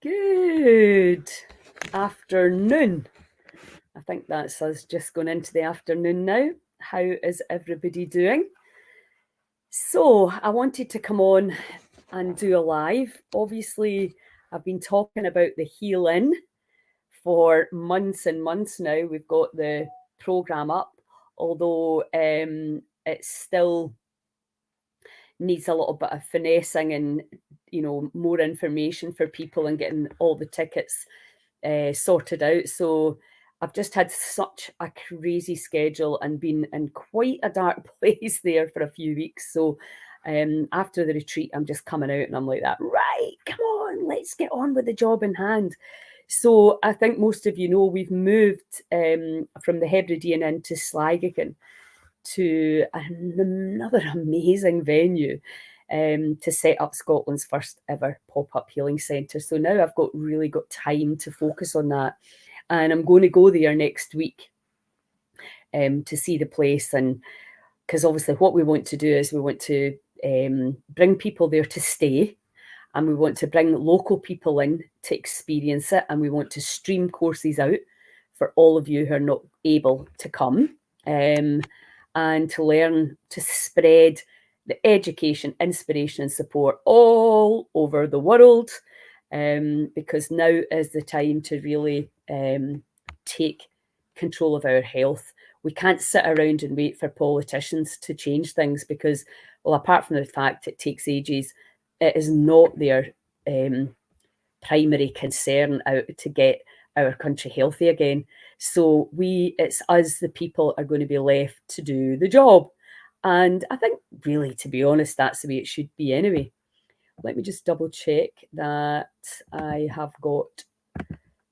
Good afternoon. I think that's us just going into the afternoon now. How is everybody doing? So I wanted to come on and do a live. Obviously, I've been talking about the Heal In for months and months now. We've got the program up, although it still needs a little bit of finessing and more information for people and getting all the tickets sorted out. So I've just had such a crazy schedule and been in quite a dark place there for a few weeks. So after the retreat, I'm just coming out and I'm like that, right, come on, let's get on with the job in hand. So I think most of you know we've moved from the Hebridean into Sligo to another amazing venue to set up Scotland's first ever pop-up healing centre. So now I've really got time to focus on that. And I'm going to go there next week to see the place. And because obviously what we want to do is we want to bring people there to stay, and we want to bring local people in to experience it, and we want to stream courses out for all of you who are not able to come. And to learn to spread the education, inspiration, and support all over the world, because now is the time to really take control of our health. We can't sit around and wait for politicians to change things because, well, apart from the fact it takes ages, it is not their primary concern out to get our country healthy again. So it's us, the people, are going to be left to do the job. And I think really, to be honest, that's the way it should be anyway. Let me just double check that I have got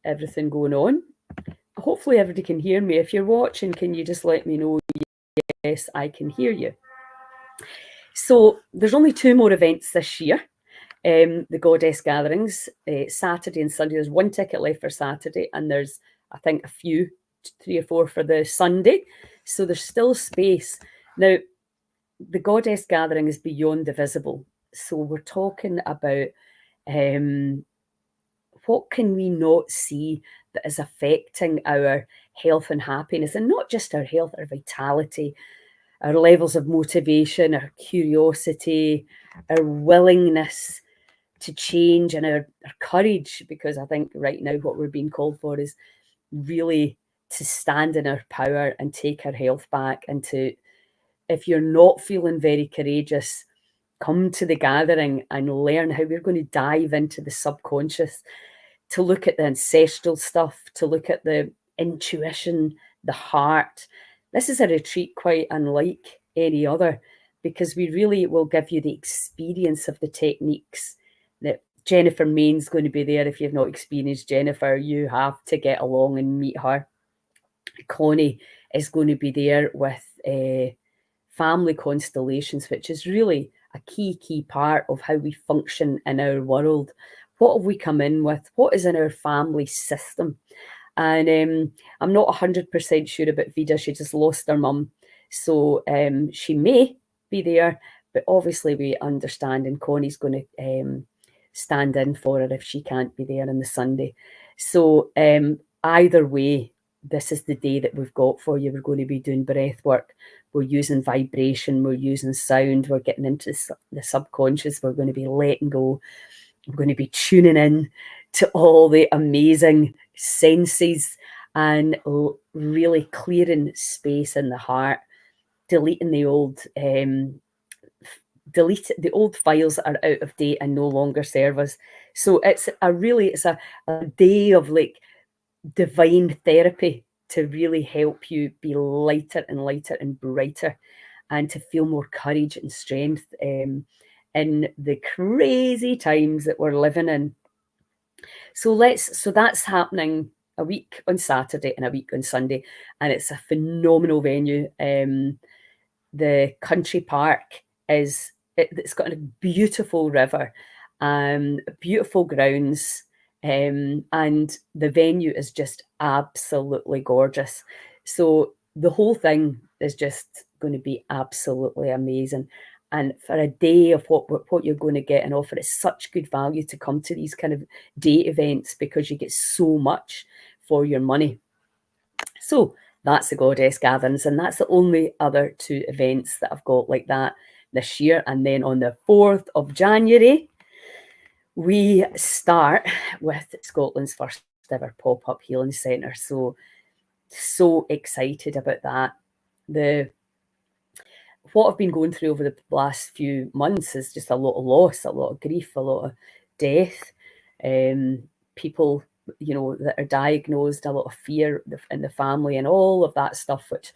everything going on. Hopefully everybody can hear me. If you're watching, can you just let me know? Yes, I can hear you. So there's only 2 more events this year. The Goddess Gatherings, Saturday and Sunday. There's 1 ticket left for Saturday, and there's, I think, 3 or 4 for the Sunday. So there's still space. Now, the Goddess Gathering is beyond the visible. So we're talking about what can we not see that is affecting our health and happiness, and not just our health, our vitality, our levels of motivation, our curiosity, our willingness to change, and our courage, because I think right now what we're being called for is really to stand in our power and take our health back. And to, if you're not feeling very courageous, come to the gathering and learn how we're going to dive into the subconscious, to look at the ancestral stuff, to look at the intuition, the heart. This is a retreat quite unlike any other, because we really will give you the experience of the techniques. That Jennifer Main's going to be there. If you've not experienced Jennifer, you have to get along and meet her. Connie is going to be there with family constellations, which is really a key part of how we function in our world. What have we come in with? What is in our family system? And I'm not 100% sure about Vida. She just lost her mum. So she may be there, but obviously we understand, and Connie's going to stand in for her if she can't be there on the Sunday. So either way, this is the day that we've got for you. We're going to be doing breath work. We're using vibration. We're using sound. We're getting into the subconscious. We're going to be letting go. We're going to be tuning in to all the amazing senses and really clearing space in the heart, deleting the old files that are out of date and no longer serve us. So it's a day of like divine therapy to really help you be lighter and lighter and brighter, and to feel more courage and strength in the crazy times that we're living in. So that's happening a week on Saturday and a week on Sunday, and it's a phenomenal venue. The country park it's got a beautiful river, beautiful grounds, and the venue is just absolutely gorgeous. So the whole thing is just going to be absolutely amazing. And for a day of what you're going to get and offer, it's such good value to come to these kind of day events because you get so much for your money. So that's the Goddess Gatherings, and that's the only other 2 events that I've got like that this year. And then on the 4th of January, we start with Scotland's first ever pop-up healing centre. So excited about that. What I've been going through over the last few months is just a lot of loss, a lot of grief, a lot of death. People, that are diagnosed, a lot of fear in the family, and all of that stuff, which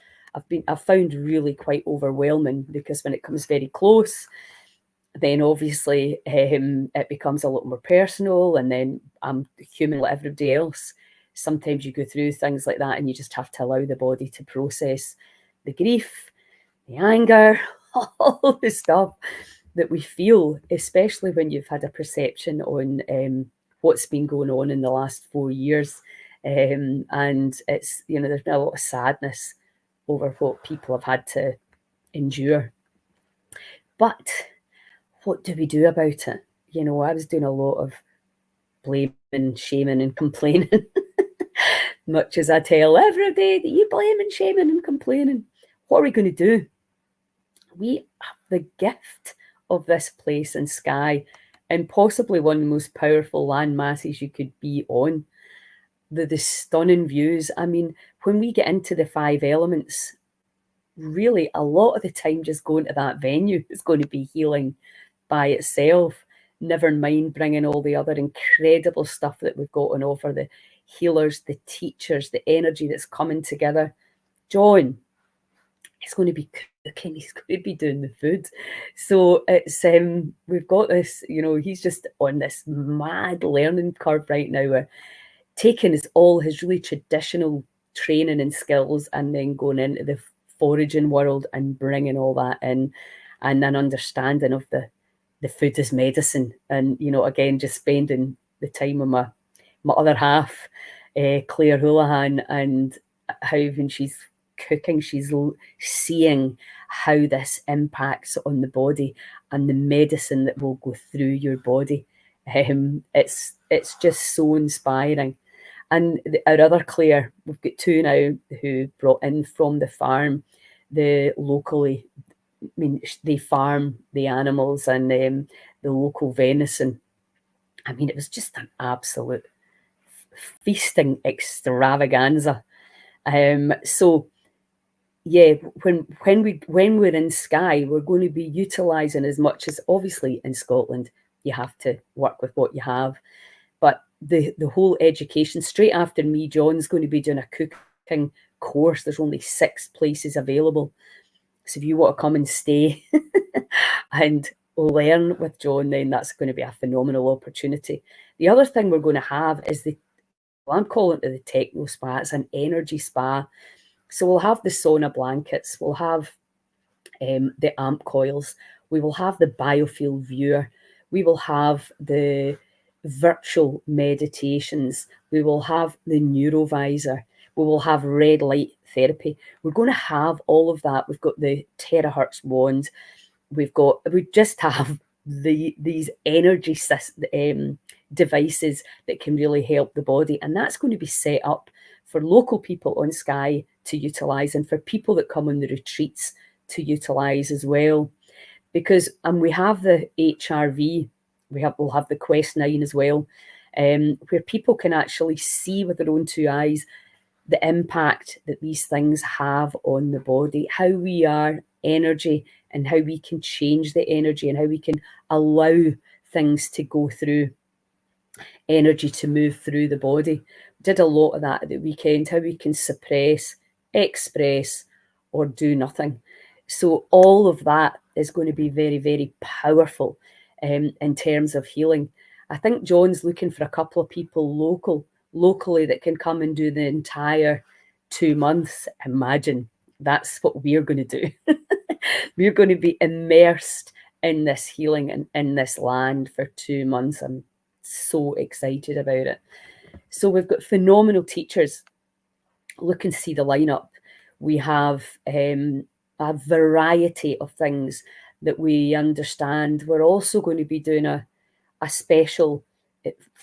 I've found really quite overwhelming, because when it comes very close, then obviously it becomes a lot more personal, and then I'm human like everybody else. Sometimes you go through things like that and you just have to allow the body to process the grief, the anger, all the stuff that we feel, especially when you've had a perception on what's been going on in the last 4 years. And it's, there's been a lot of sadness over what people have had to endure. But what do we do about it? I was doing a lot of blaming, shaming, and complaining, much as I tell everybody that you blaming, shaming, and complaining. What are we going to do? We have the gift of this place in Skye, and possibly one of the most powerful land masses you could be on. The stunning views. I mean, when we get into the 5 elements, really a lot of the time just going to that venue is going to be healing by itself. Never mind bringing all the other incredible stuff that we've got on offer, the healers, the teachers, the energy that's coming together. John, he's going to be cooking, he's going to be doing the food. So it's we've got this, he's just on this mad learning curve right now, where taking all his really traditional training and skills and then going into the foraging world and bringing all that in, and an understanding of the food as medicine. And, again, just spending the time with my other half, Claire Houlihan, and how when she's cooking, she's seeing how this impacts on the body and the medicine that will go through your body. It's just so inspiring. And our other Claire, we've got 2 now who brought in from the farm, locally. I mean, they farm the animals and the local venison. I mean, it was just an absolute feasting extravaganza. So yeah, when we're in Skye, we're going to be utilising as much as, obviously in Scotland, you have to work with what you have. But the whole education, straight after me, John's going to be doing a cooking course. There's only 6 places available. So if you want to come and stay and learn with John, then that's going to be a phenomenal opportunity. The other thing we're going to have is I'm calling it the techno spa. It's an energy spa. So we'll have the sauna blankets, we'll have the amp coils, we will have the biofield viewer, we will have the virtual meditations, we will have the neurovisor, we will have red light therapy. We're going to have all of that. We've got the terahertz wand. We just have these energy devices that can really help the body. And that's going to be set up for local people on Skye to utilise, and for people that come on the retreats to utilise as well. Because we have the HRV, we'll have the Quest 9 as well, where people can actually see with their own 2 eyes the impact that these things have on the body, how we are energy, and how we can change the energy, and how we can allow things to go through, energy to move through the body. We did a lot of that at the weekend, how we can suppress, express, or do nothing. So all of that is going to be very, very powerful in terms of healing. I think John's looking for a couple of people locally that can come and do the entire 2 months. Imagine that's what we're going to do. We're going to be immersed in this healing and in this land for 2 months. I'm so excited about it. So we've got phenomenal teachers. Look and see the lineup. We have a variety of things. that we understand, we're also going to be doing a special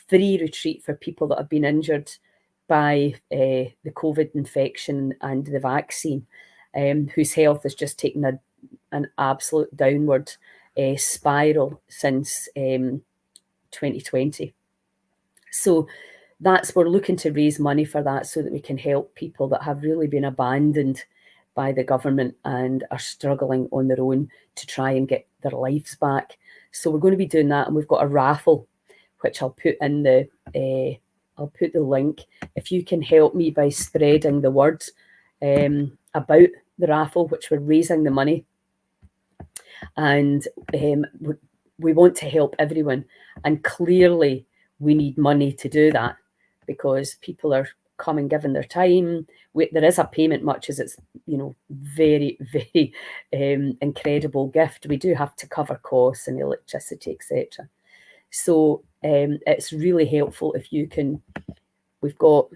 free retreat for people that have been injured by the COVID infection and the vaccine, whose health has just taken an absolute downward spiral since 2020. So we're looking to raise money for that so that we can help people that have really been abandoned by the government and are struggling on their own to try and get their lives back. So we're going to be doing that, and we've got a raffle, which I'll put in I'll put the link. If you can help me by spreading the word about the raffle, which we're raising the money, and we want to help everyone, and clearly we need money to do that because people are coming, given their time. There is a payment, much as it's very, very incredible gift. We do have to cover costs and electricity, etc. So it's really helpful if you can. We've got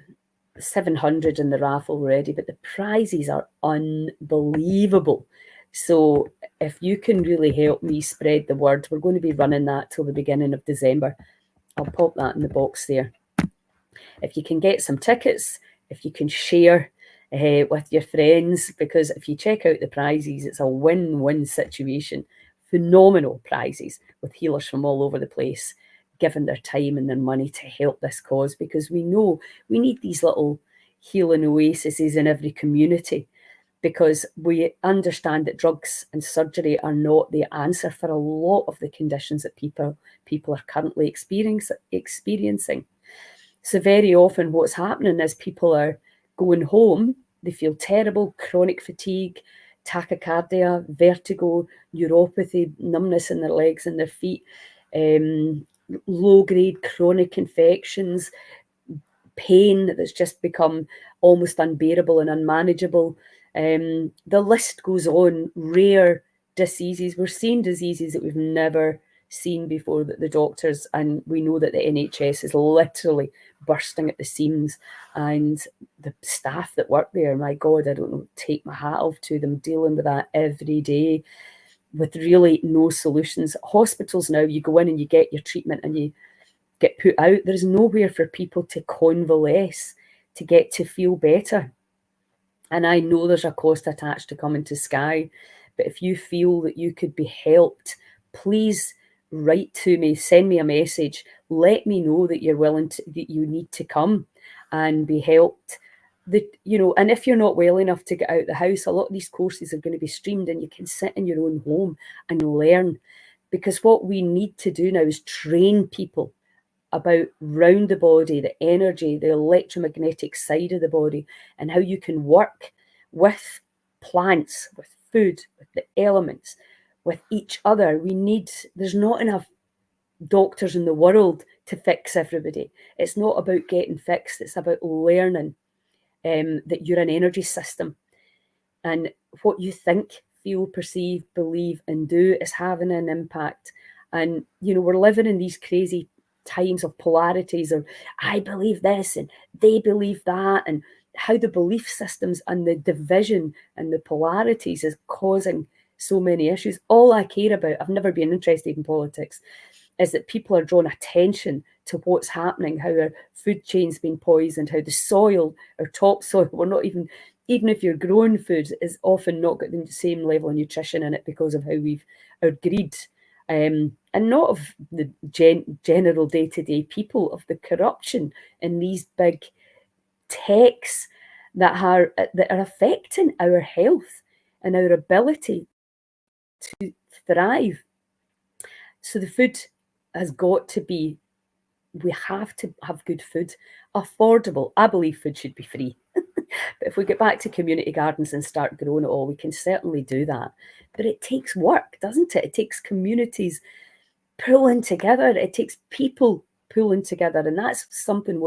700 in the raffle already, but the prizes are unbelievable. So if you can really help me spread the word, we're going to be running that till the beginning of December. I'll pop that in the box there. If you can get some tickets, if you can share with your friends, because if you check out the prizes, it's a win-win situation. Phenomenal prizes with healers from all over the place giving their time and their money to help this cause, because we know we need these little healing oases in every community, because we understand that drugs and surgery are not the answer for a lot of the conditions that people are currently experiencing. So very often what's happening is people are going home, they feel terrible, chronic fatigue, tachycardia, vertigo, neuropathy, numbness in their legs and their feet, low-grade chronic infections, pain that's just become almost unbearable and unmanageable. The list goes on. Rare diseases. We're seeing diseases that we've never seen before, that the doctors, and we know that the NHS is literally bursting at the seams, and the staff that work there, my God, I don't know, take my hat off to them, dealing with that every day with really no solutions. Hospitals now, you go in and you get your treatment and you get put out. There's nowhere for people to convalesce, to get to feel better. And I know there's a cost attached to coming to Skye, but if you feel that you could be helped, please write to me, send me a message, let me know that you're willing to, that you need to come and be helped. And if you're not well enough to get out the house, a lot of these courses are going to be streamed, and you can sit in your own home and learn. Because what we need to do now is train people about round the body, the energy, the electromagnetic side of the body, and how you can work with plants, with food, with the elements, with each other. There's not enough doctors in the world to fix everybody. It's not about getting fixed. It's about learning that you're an energy system, and what you think, feel, perceive, believe, and do is having an impact. And, we're living in these crazy times of polarities, or I believe this and they believe that, and how the belief systems and the division and the polarities is causing so many issues. All I care about, I've never been interested in politics, is that people are drawing attention to what's happening, how our food chain's been poisoned, how the soil, our topsoil, we're not even if you're growing food, is often not got the same level of nutrition in it because of how our greed, and not of the general day-to-day people, of the corruption in these big techs that are affecting our health and our ability to thrive. So the food has got to be, we have to have good food, affordable. I believe food should be free. But if we get back to community gardens and start growing it all, we can certainly do that. But it takes work, doesn't it? It takes communities pulling together. It takes people pulling together. And that's something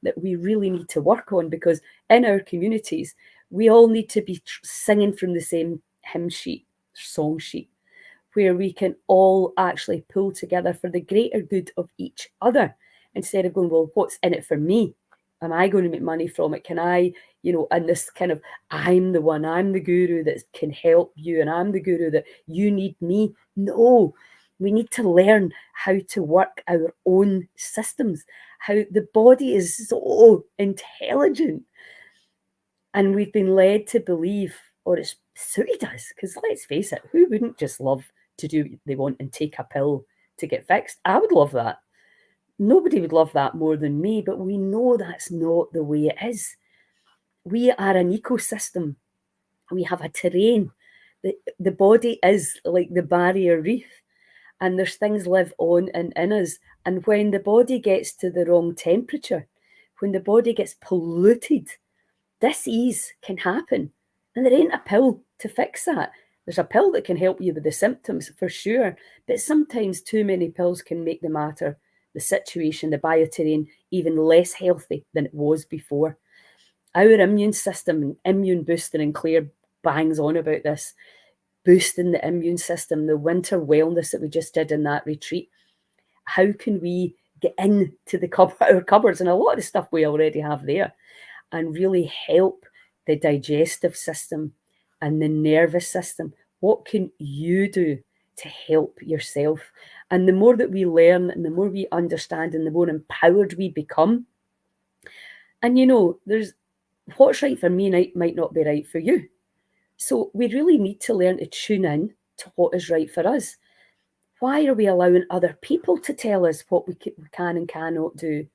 that we really need to work on, because in our communities, we all need to be singing from the same song sheet, where we can all actually pull together for the greater good of each other, instead of going, well, what's in it for me? Am I going to make money from it? Can I, and this kind of, I'm the one, I'm the guru that can help you, and I'm the guru that you need me. No, we need to learn how to work our own systems, how the body is so intelligent. And we've been led to believe, or it's suited us, because let's face it, who wouldn't just love to do what they want and take a pill to get fixed? I would love that. Nobody would love that more than me, but we know that's not the way it is. We are an ecosystem. We have a terrain. The body is like the barrier reef, and there's things live on and in us. And when the body gets to the wrong temperature, when the body gets polluted, disease can happen. And there ain't a pill to fix that. There's a pill that can help you with the symptoms for sure, but sometimes too many pills can make the matter, the situation, the bioterrain even less healthy than it was before. Our immune system, immune boosting, and Claire bangs on about this, boosting the immune system, the winter wellness that we just did in that retreat. How can we get into our cupboards and a lot of the stuff we already have there and really help the digestive system and the nervous system? What can you do to help yourself? And the more that we learn and the more we understand and the more empowered we become, and there's what's right for me might not be right for you. So we really need to learn to tune in to what is right for us. Why are we allowing other people to tell us what we can and cannot do,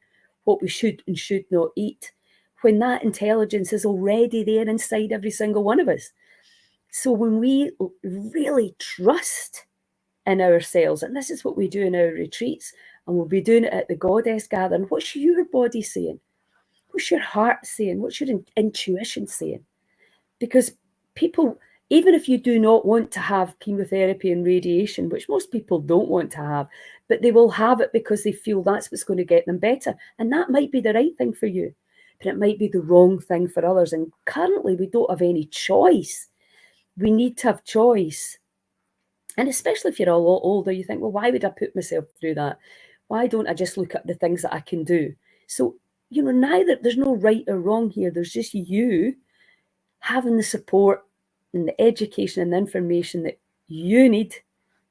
what we should and should not eat, when that intelligence is already there inside every single one of us? So when we really trust in ourselves, and this is what we do in our retreats, and we'll be doing it at the Goddess Gathering, what's your body saying? What's your heart saying? What's your intuition saying? Because people, even if you do not want to have chemotherapy and radiation, which most people don't want to have, but they will have it because they feel that's what's going to get them better. And that might be the right thing for you, but it might be the wrong thing for others. And currently we don't have any choice. We need to have choice. And especially if you're a lot older, you think, well, why would I put myself through that? Why don't I just look at the things that I can do? So, there's no right or wrong here. There's just you having the support and the education and the information that you need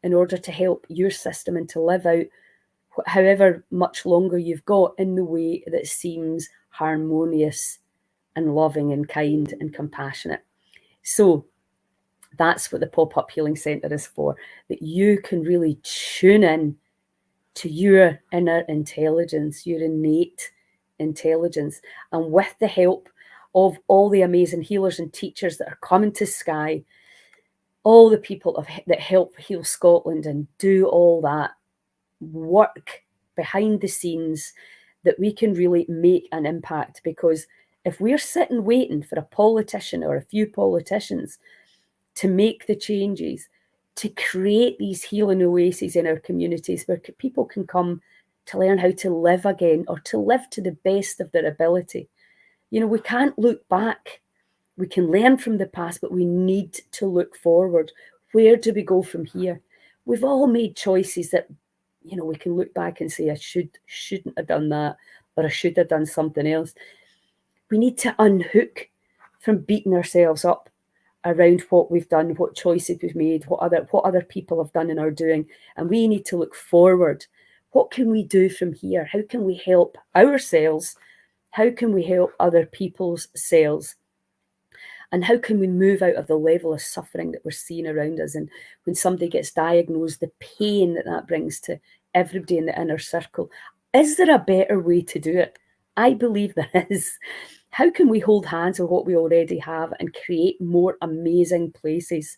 in order to help your system and to live out however much longer you've got in the way that seems harmonious and loving and kind and compassionate. So that's what the Pop-Up Healing Centre is for, that you can really tune in to your inner intelligence, your innate intelligence, and with the help of all the amazing healers and teachers that are coming to Skye, all the people that help Heal Scotland and do all that work behind the scenes, that we can really make an impact. Because if we're sitting waiting for a politician or a few politicians to make the changes, to create these healing oases in our communities where people can come to learn how to live again or to live to the best of their ability. We can't look back. We can learn from the past, but we need to look forward. Where do we go from here? We've all made choices that, we can look back and say, I shouldn't have done that, or I should have done something else. We need to unhook from beating ourselves up around what we've done, what choices we've made, what other people have done and are doing. And we need to look forward. What can we do from here? How can we help ourselves? How can we help other people's selves? And how can we move out of the level of suffering that we're seeing around us? And when somebody gets diagnosed, the pain that brings to everybody in the inner circle. Is there a better way to do it? I believe there is. How can we hold hands with what we already have and create more amazing places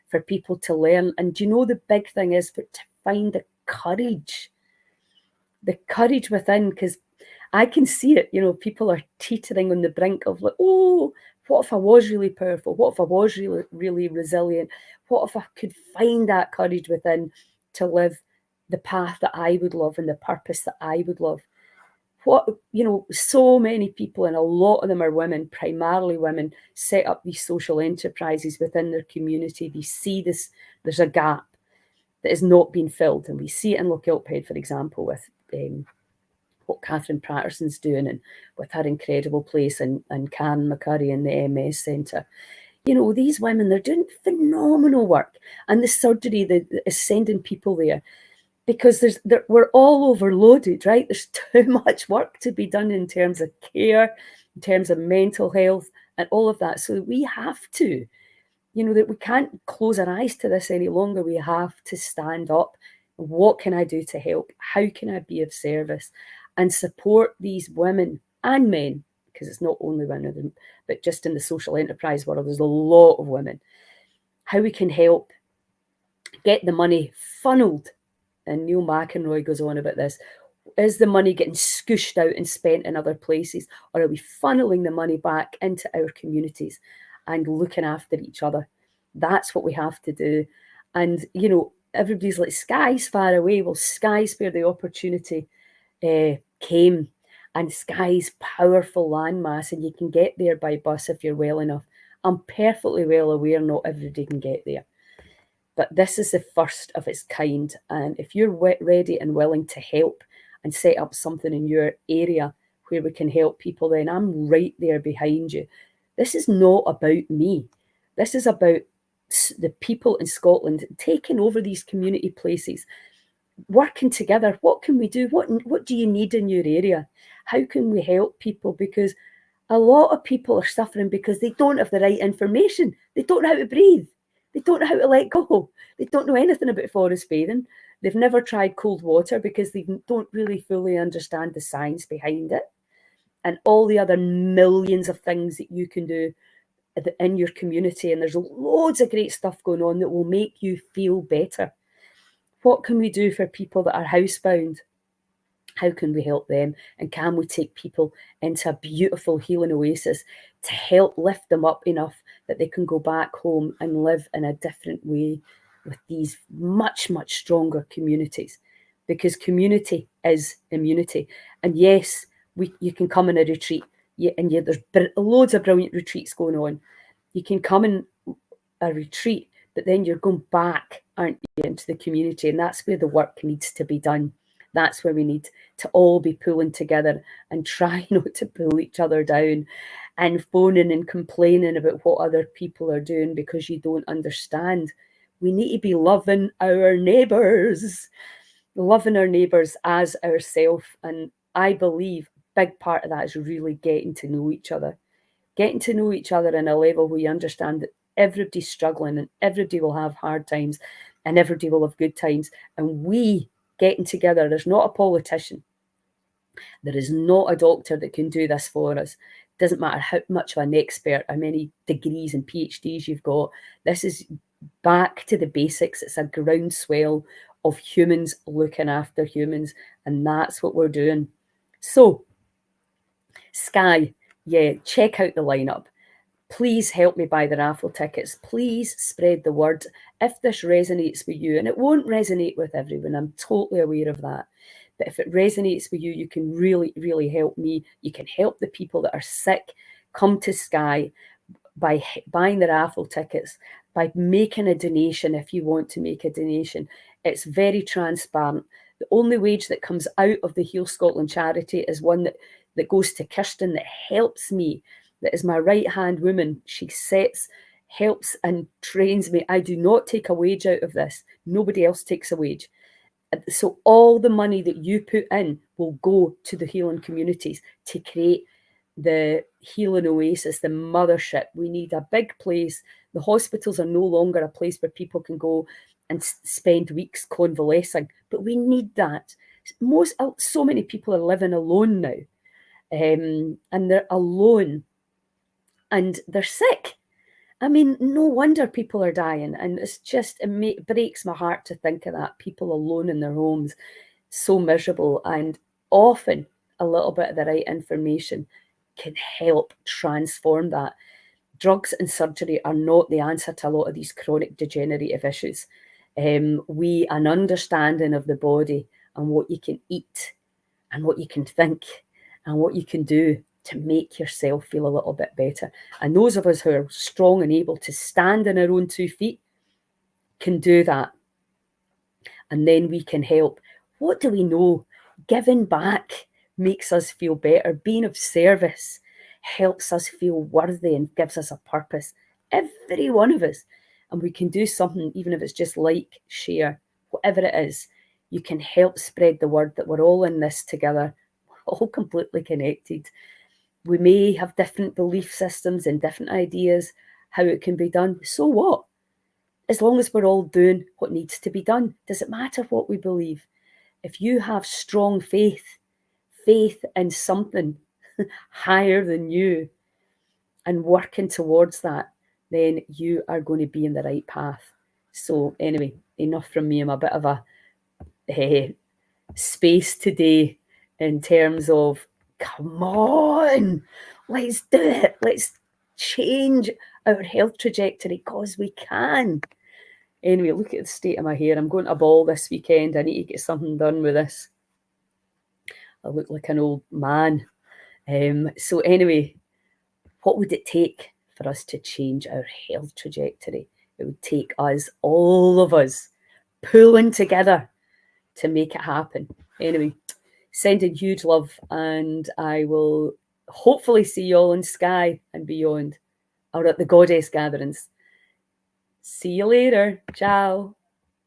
for people to learn? And the big thing is to find the courage within, because I can see it, people are teetering on the brink of like, oh, what if I was really powerful? What if I was really, really resilient? What if I could find that courage within to live the path that I would love and the purpose that I would love? So many people, and a lot of them are women, primarily women, set up these social enterprises within their community. They see there's a gap that is not being filled. And we see it in Lochilphead, for example, with what Catherine Patterson's doing and with her incredible place and Karen McCurry in the MS Centre. You know, these women, they're doing phenomenal work. And the surgery that is sending people there because we're all overloaded, right? There's too much work to be done in terms of care, in terms of mental health and all of that. So we have to, you know, that we can't close our eyes to this any longer. We have to stand up. What can I do to help? How can I be of service and support these women and men? Because it's not only women, but just in the social enterprise world, there's a lot of women. How we can help get the money funneled. And Neil McEnroy goes on about this. Is the money getting scooshed out and spent in other places? Or are we funneling the money back into our communities and looking after each other? That's what we have to do. And, you know, everybody's like, Skye's far away. Well, Skye's where the opportunity came. And Skye's powerful landmass, and you can get there by bus if you're well enough. I'm perfectly well aware not everybody can get there. But this is the first of its kind. And if you're ready and willing to help and set up something in your area where we can help people, then I'm right there behind you. This is not about me. This is about the people in Scotland taking over these community places, working together. What can we do? What do you need in your area? How can we help people? Because a lot of people are suffering because they don't have the right information. They don't know how to breathe. They don't know how to let go. They don't know anything about forest bathing. They've never tried cold water because they don't really fully understand the science behind it. And all the other millions of things that you can do in your community. And there's loads of great stuff going on that will make you feel better. What can we do for people that are housebound? How can we help them? And can we take people into a beautiful healing oasis to help lift them up enough that they can go back home and live in a different way with these much, much stronger communities? Because community is immunity. And yes, you can come in a retreat, there's loads of brilliant retreats going on. You can come in a retreat, but then you're going back, aren't you, into the community? And that's where the work needs to be done. That's where we need to all be pulling together and try not to pull each other down and phoning and complaining about what other people are doing because you don't understand. We need to be loving our neighbours as ourselves. And I believe a big part of that is really getting to know each other in a level where you understand that everybody's struggling and everybody will have hard times and everybody will have good times. And we getting together, there's not a politician, there is not a doctor that can do this for us. It doesn't matter how much of an expert, how many degrees and PhDs you've got. This is back to the basics. It's a groundswell of humans looking after humans, and that's what we're doing. So, Skye, yeah, check out the lineup. Please help me buy the raffle tickets. Please spread the word if this resonates with you. And it won't resonate with everyone. I'm totally aware of that. But if it resonates with you, you can really, really help me. You can help the people that are sick. Come to Skye by buying the raffle tickets, by making a donation if you want to make a donation. It's very transparent. The only wage that comes out of the Heal Scotland charity is one that goes to Kirsten, that helps me, that is my right-hand woman. She helps and trains me. I do not take a wage out of this. Nobody else takes a wage. So all the money that you put in will go to the healing communities to create the healing oasis, the mothership. We need a big place. The hospitals are no longer a place where people can go and spend weeks convalescing, but we need that. So many people are living alone now, and they're alone and they're sick. I mean, no wonder people are dying. And it breaks my heart to think of that. People alone in their homes, so miserable. And often a little bit of the right information can help transform that. Drugs and surgery are not the answer to a lot of these chronic degenerative issues. An understanding of the body and what you can eat and what you can think and what you can do to make yourself feel a little bit better. And those of us who are strong and able to stand on our own 2 feet can do that. And then we can help. What do we know? Giving back. makes us feel better. Being of service helps us feel worthy and gives us a purpose. Every one of us. And we can do something, even if it's just like, share, whatever it is. You can help spread the word that we're all in this together, all completely connected. We may have different belief systems and different ideas how it can be done. So what? As long as we're all doing what needs to be done, does it matter what we believe? If you have strong faith in something higher than you and working towards that, then you are going to be in the right path. So anyway, enough from me. I'm a bit of a space today in terms of, come on, let's do it. Let's change our health trajectory because we can. Anyway, look at the state of my hair. I'm going to a ball this weekend. I need to get something done with this. I look like an old man. So anyway, what would it take for us to change our health trajectory? It would take us, all of us, pulling together to make it happen. Anyway, sending huge love, and I will hopefully see you all in Skye and beyond, or at the Goddess gatherings. See you later. Ciao.